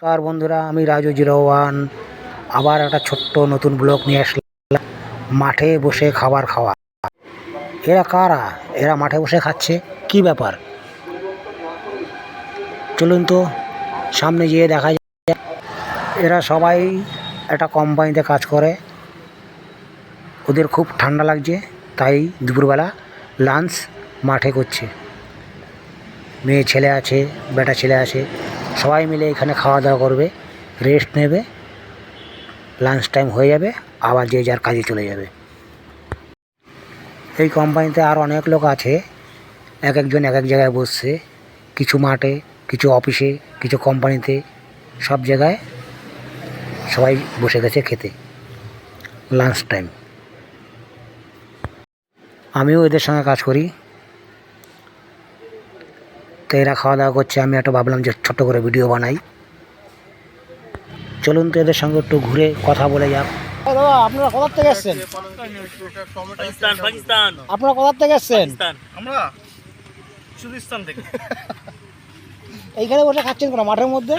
নমস্কার বন্ধুরা, আমি রাজু 01 আবার একটা ছোট্ট নতুন ব্লগ নিয়ে আসলাম। মাঠে বসে খাবার খাওয়া। এরা কারা? এরা মাঠে বসে খাচ্ছে, কি ব্যাপার? চলুন তো সামনে গিয়ে দেখা যায়। এরা সবাই একটা কোম্পানিতে কাজ করে। ওদের খুব ঠান্ডা লাগছে, তাই দুপুরবেলা লাঞ্চ মাঠে করছে। মেয়ে ছেলে আছে, বেটা ছেলে আছে, সবাই মিলে এখানে খাওয়া দাওয়া করবে, রেস্ট নেবে। লাঞ্চ টাইম হয়ে যাবে, আবার যে যার কাজে চলে যাবে। এই কোম্পানিতে আর অনেক লোক আছে, এক একজন এক এক জায়গায় বসছে। কিছু মাঠে, কিছু অফিসে, কিছু কোম্পানিতে, সব জায়গায় সবাই বসে গেছে খেতে। Lunch time. আমিও এদের সঙ্গে কাজ করি, তো এরা খাওয়া দাওয়া করছে, আমি একটা ভাবলাম যে ছোট্ট করে ভিডিও বানাই। চলুন তো এদের সঙ্গে একটু ঘুরে কথা বলে যাক। দাদা, আপনারা কোথা থেকে এসেছেন? পাকিস্তান। আপনারা কোথা থেকে এসেছেন? আমরা সুদিস্তান থেকে। এইখানে বসে খাচ্ছেন কেন মাঠের মধ্যে?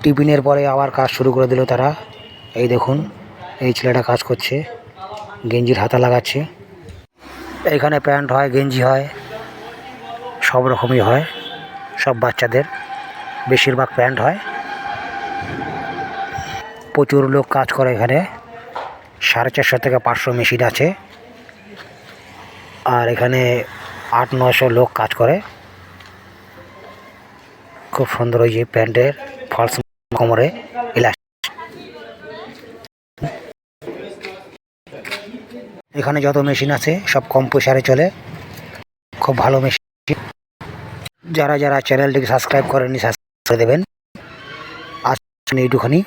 টিফিনের পরে আবার কাজ শুরু করে দিল তারা। এই দেখুন, এই ছেলেটা কাজ করছে, গেঞ্জির হাতা লাগাচ্ছে। এখানে প্যান্ট হয়, গেঞ্জি হয়, সব রকমই হয়। সব বাচ্চাদের বেশিরভাগ প্যান্ট হয়। প্রচুর লোক কাজ করে এখানে, 450 থেকে 500 মেশিন আছে। আর এখানে 800-900 লোক কাজ করে। খুব সুন্দর ওই যে প্যান্টের ফলস কোমরে ইলাস্টিক। এখানে যত মেশিন আছে সব কম পয়সারে চলে, খুব ভালো মেশিন। যারা যারা চ্যানেলটিকে সাবস্ক্রাইব করেননি, সাবস্ক্রাইব করে দেবেন। আজ এইটুখানি।